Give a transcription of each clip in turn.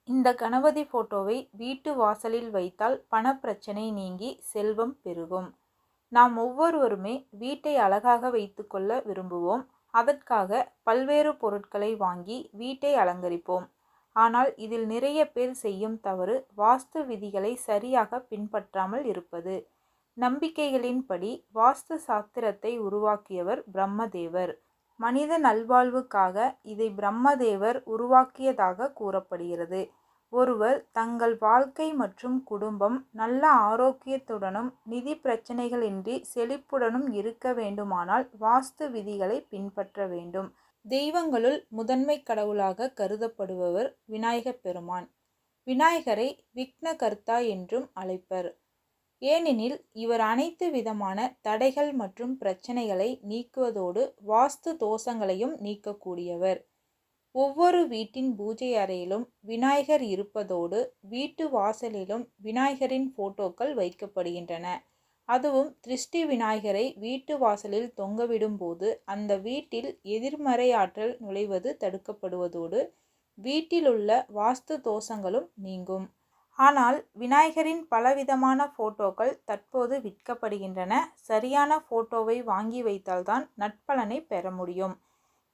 இந்த கணபதி போட்டோவை வீட்டு வாசலில் வைத்தால் பணப்பிரச்சனை நீங்கி செல்வம் பெருகும். நாம் ஒவ்வொருவருமே வீட்டை அழகாக வைத்துக்கொள்ள விரும்புவோம். அதற்காக பல்வேறு பொருட்களை வாங்கி வீட்டை அலங்கரிப்போம். ஆனால் இதில் நிறைய பேர் செய்யும் தவறு வாஸ்து விதிகளை சரியாக பின்பற்றாமல் இருப்பது. நம்பிக்கைகளின்படி வாஸ்து சாஸ்திரத்தை உருவாக்கியவர் பிரம்மதேவர். மனித நல்வாழ்வுக்காக இதை பிரம்மதேவர் உருவாக்கியதாக கூறப்படுகிறது. ஒருவர் தங்கள் வாழ்க்கை மற்றும் குடும்பம் நல்ல ஆரோக்கியத்துடனும் நிதி பிரச்சனைகளின்றி செழிப்புடனும் இருக்க வேண்டுமானால் வாஸ்து விதிகளை பின்பற்ற வேண்டும். தெய்வங்களுள் முதன்மை கடவுளாக கருதப்படுபவர் விநாயகப் பெருமான். விநாயகரை விக்னகர்த்தா என்றும் அழைப்பர். ஏனெனில் இவர் அனைத்து விதமான தடைகள் மற்றும் பிரச்சனைகளை நீக்குவதோடு வாஸ்து தோஷங்களையும் நீக்கக்கூடியவர். ஒவ்வொரு வீட்டின் பூஜை அறையிலும் விநாயகர் இருப்பதோடு வீட்டு வாசலிலும் விநாயகரின் போட்டோக்கள் வைக்கப்படுகின்றன. அதுவும் திருஷ்டி விநாயகரை வீட்டு வாசலில் தொங்கவிடும் போது அந்த வீட்டில் எதிர்மறை ஆற்றல் நுழைவது தடுக்கப்படுவதோடு வீட்டிலுள்ள வாஸ்து தோஷங்களும் நீங்கும். ஆனால் விநாயகரின் பலவிதமான போட்டோக்கள் தற்போது விற்கப்படுகின்றன. சரியான போட்டோவை வாங்கி வைத்தால்தான் நற்பலனை பெற முடியும்.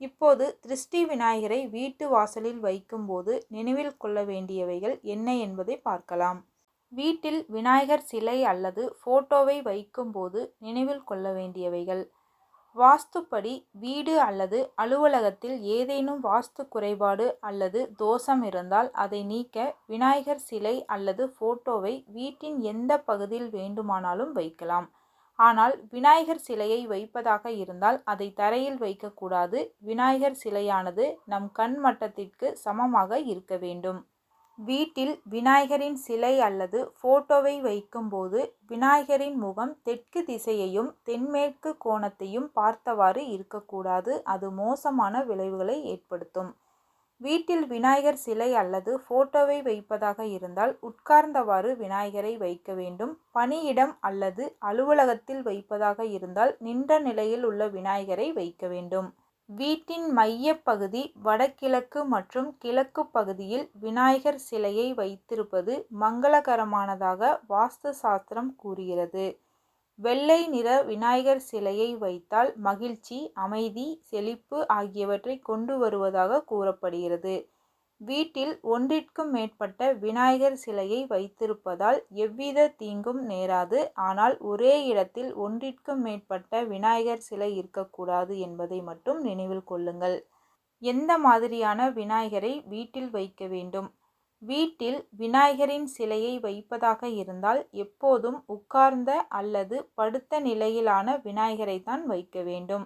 இப்போது திருஷ்டி விநாயகரை வீட்டு வாசலில் வைக்கும்போது நினைவில் கொள்ள வேண்டியவைகள் என்ன என்பதை பார்க்கலாம். வீட்டில் விநாயகர் சிலை அல்லது போட்டோவை வைக்கும்போது நினைவில் கொள்ள வேண்டியவைகள்: வாஸ்துப்படி வீடு அல்லது அலுவலகத்தில் ஏதேனும் வாஸ்து குறைபாடு அல்லது தோஷம் இருந்தால் அதை நீக்க விநாயகர் சிலை அல்லது போட்டோவை வீட்டின் எந்த பகுதியில் வேண்டுமானாலும் வைக்கலாம். ஆனால் விநாயகர் சிலையை வைப்பதாக இருந்தால் அதை தரையில் வைக்கக்கூடாது. விநாயகர் சிலையானது நம் கண் மட்டத்திற்கு சமமாக இருக்க வேண்டும். வீட்டில் விநாயகரின் சிலை அல்லது போட்டோவை வைக்கும்போது விநாயகரின் முகம் தெற்கு திசையையும் தென்மேற்கு கோணத்தையும் பார்த்தவாறு இருக்கக்கூடாது. அது மோசமான விளைவுகளை ஏற்படுத்தும். வீட்டில் விநாயகர் சிலை அல்லது போட்டோவை வைப்பதாக இருந்தால் உட்கார்ந்தவாறு விநாயகரை வைக்க வேண்டும். பணியிடம் அல்லது அலுவலகத்தில் வைப்பதாக இருந்தால் நின்ற நிலையில் உள்ள விநாயகரை வைக்க வேண்டும். வீட்டின் மைய பகுதி வடகிழக்கு மற்றும் கிழக்கு பகுதியில் விநாயகர் சிலையை வைத்திருப்பது மங்களகரமானதாக வாஸ்து சாஸ்திரம் கூறுகிறது. வெள்ளை நிற விநாயகர் சிலையை வைத்தால் மகிழ்ச்சி, அமைதி, செழிப்பு ஆகியவற்றை கொண்டு வருவதாக கூறப்படுகிறது. வீட்டில் ஒன்றிற்கும் மேற்பட்ட விநாயகர் சிலையை வைத்திருப்பதால் எவ்வித தீங்கும் நேராது. ஆனால் ஒரே இடத்தில் ஒன்றிற்கும் மேற்பட்ட விநாயகர் சிலை இருக்கக்கூடாது என்பதை மட்டும் நினைவில் கொள்ளுங்கள். எந்த மாதிரியான விநாயகரை வீட்டில் வைக்க வேண்டும்? வீட்டில் விநாயகரின் சிலையை வைப்பதாக இருந்தால் எப்போதும் உட்கார்ந்த அல்லது படுத்த நிலையிலான விநாயகரை தான் வைக்க வேண்டும்.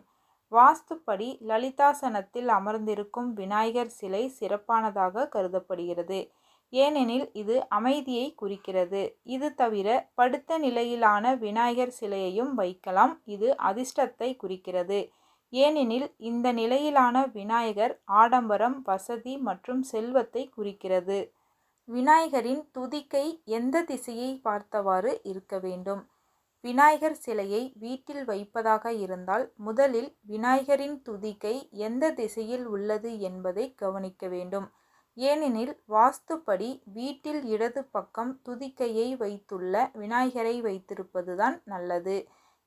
வாஸ்துப்படி லலிதாசனத்தில் அமர்ந்திருக்கும் விநாயகர் சிலை சிறப்பானதாக கருதப்படுகிறது. ஏனெனில் இது அமைதியை குறிக்கிறது. இது தவிர படுத்த நிலையிலான விநாயகர் சிலையையும் வைக்கலாம். இது அதிர்ஷ்டத்தை குறிக்கிறது. ஏனெனில் இந்த நிலையிலான விநாயகர் ஆடம்பரம், வசதி மற்றும் செல்வத்தை குறிக்கிறது. விநாயகரின் துதிக்கை எந்த திசையை பார்த்தவாறு இருக்க வேண்டும்? விநாயகர் சிலையை வீட்டில் வைப்பதாக இருந்தால் முதலில் விநாயகரின் துதிக்கை எந்த திசையில் உள்ளது என்பதை கவனிக்க வேண்டும். ஏனெனில் வாஸ்துப்படி வீட்டில் இடது பக்கம் துதிக்கையை வைத்துள்ள விநாயகரை வைத்திருப்பதுதான் நல்லது.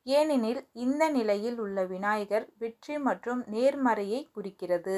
ஏனெனில் இந்த நிலையில் உள்ள விநாயகர் வெற்றி மற்றும் நேர்மறையை குறிக்கிறது.